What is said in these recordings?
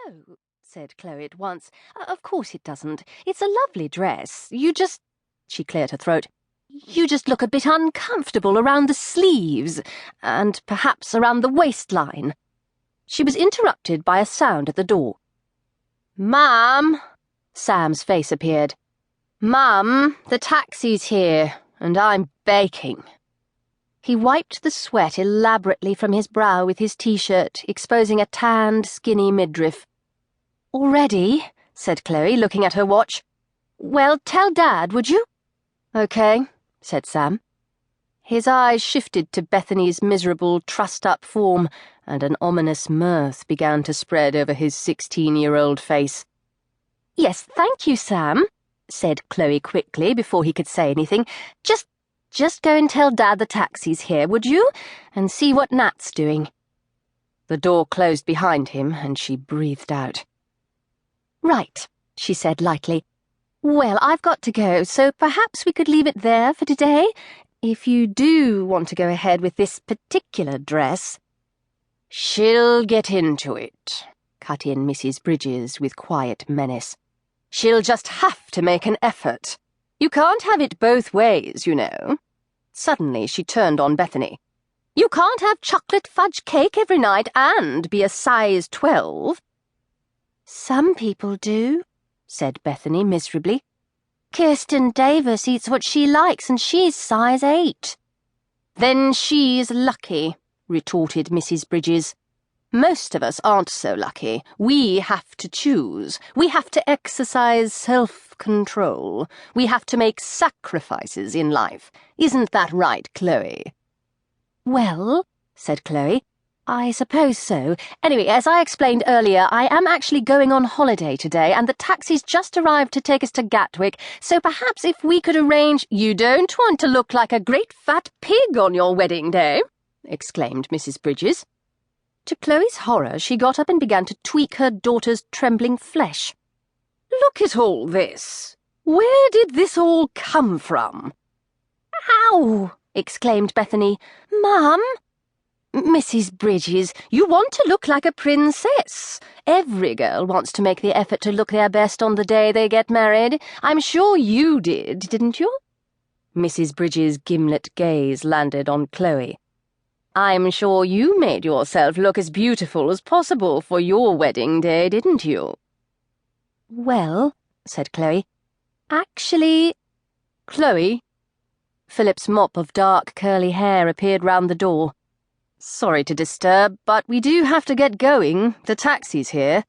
"No," said Chloe at once. "Of course it doesn't. It's a lovely dress. She cleared her throat. You just look a bit uncomfortable around the sleeves, and perhaps around the waistline." She was interrupted by a sound at the door. "Mum!" Sam's face appeared. "Mum, the taxi's here, and I'm baking." He wiped the sweat elaborately from his brow with his t-shirt, exposing a tanned, skinny midriff. "Already?" said Chloe, looking at her watch. "Well, tell Dad, would you?" "Okay," said Sam. His eyes shifted to Bethany's miserable, trussed-up form, and an ominous mirth began to spread over his 16-year-old face. "Yes, thank you, Sam," said Chloe quickly before he could say anything. Just go and tell Dad the taxi's here, would you? And see what Nat's doing." The door closed behind him, and she breathed out. "Right," she said lightly. "Well, I've got to go, so perhaps we could leave it there for today, if you do want to go ahead with this particular dress." "She'll get into it," cut in Mrs. Bridges with quiet menace. "She'll just have to make an effort. You can't have it both ways, you know." Suddenly she turned on Bethany. "You can't have chocolate fudge cake every night and be a size 12. "Some people do," said Bethany miserably. "Kirsten Davis eats what she likes, and she's size 8. "Then she's lucky," retorted Mrs. Bridges. "Most of us aren't so lucky. We have to choose. We have to exercise self-control. We have to make sacrifices in life. Isn't that right, Chloe?" "Well," said Chloe, "I suppose so. Anyway, as I explained earlier, I am actually going on holiday today, and the taxi's just arrived to take us to Gatwick, so perhaps if we could arrange—" "You don't want to look like a great fat pig on your wedding day," exclaimed Mrs. Bridges. To Chloe's horror, she got up and began to tweak her daughter's trembling flesh. "Look at all this. Where did this all come from?" "Ow!" exclaimed Bethany. "Mum!" "Mrs. Bridges, you want to look like a princess. Every girl wants to make the effort to look their best on the day they get married. I'm sure you did, didn't you?" Mrs. Bridges' gimlet gaze landed on Chloe. "I'm sure you made yourself look as beautiful as possible for your wedding day, didn't you?" "Well," said Chloe, "actually—" "Chloe?" Philip's mop of dark, curly hair appeared round the door. "Sorry to disturb, but we do have to get going. The taxi's here."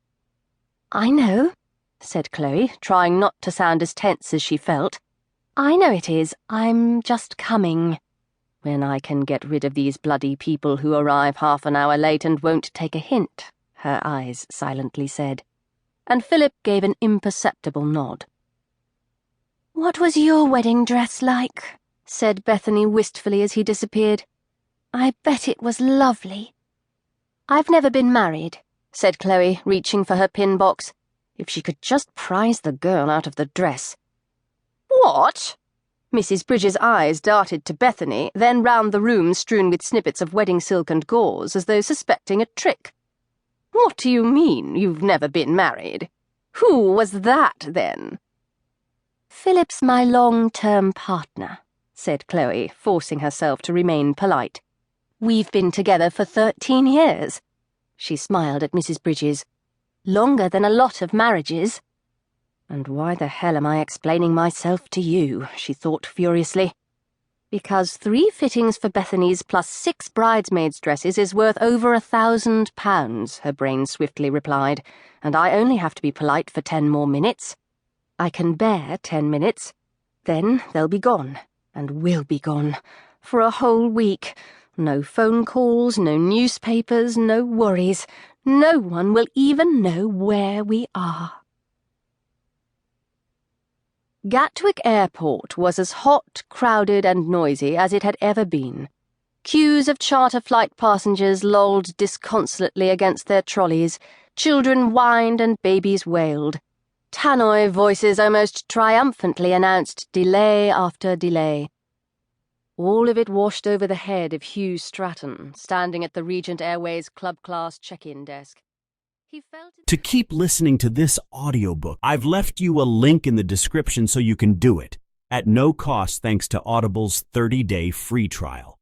"I know," said Chloe, trying not to sound as tense as she felt. "I know it is. I'm just coming." "When I can get rid of these bloody people who arrive half an hour late and won't take a hint," her eyes silently said. And Philip gave an imperceptible nod. "What was your wedding dress like?" said Bethany wistfully as he disappeared. "I bet it was lovely." "I've never been married," said Chloe, reaching for her pin box. If she could just prise the girl out of the dress. "What?" Mrs. Bridges' eyes darted to Bethany, then round the room strewn with snippets of wedding silk and gauze, as though suspecting a trick. "What do you mean, you've never been married? Who was that, then?" "Philip's my long-term partner," said Chloe, forcing herself to remain polite. "We've been together for 13 years. She smiled at Mrs. Bridges. "Longer than a lot of marriages." "And why the hell am I explaining myself to you?" she thought furiously. "Because 3 fittings for Bethany's plus 6 bridesmaids' dresses is worth over £1,000, her brain swiftly replied, "and I only have to be polite for 10 more minutes. I can bear 10 minutes. Then they'll be gone, and we'll be gone, for a whole week. No phone calls, no newspapers, no worries. No one will even know where we are." Gatwick Airport was as hot, crowded and noisy as it had ever been. Queues of charter flight passengers lolled disconsolately against their trolleys, children whined and babies wailed. Tannoy voices almost triumphantly announced delay after delay. All of it washed over the head of Hugh Stratton, standing at the Regent Airways club-class check-in desk. he felt it. To keep listening to this audiobook, I've left you a link in the description so you can do it, at no cost thanks to Audible's 30-day free trial.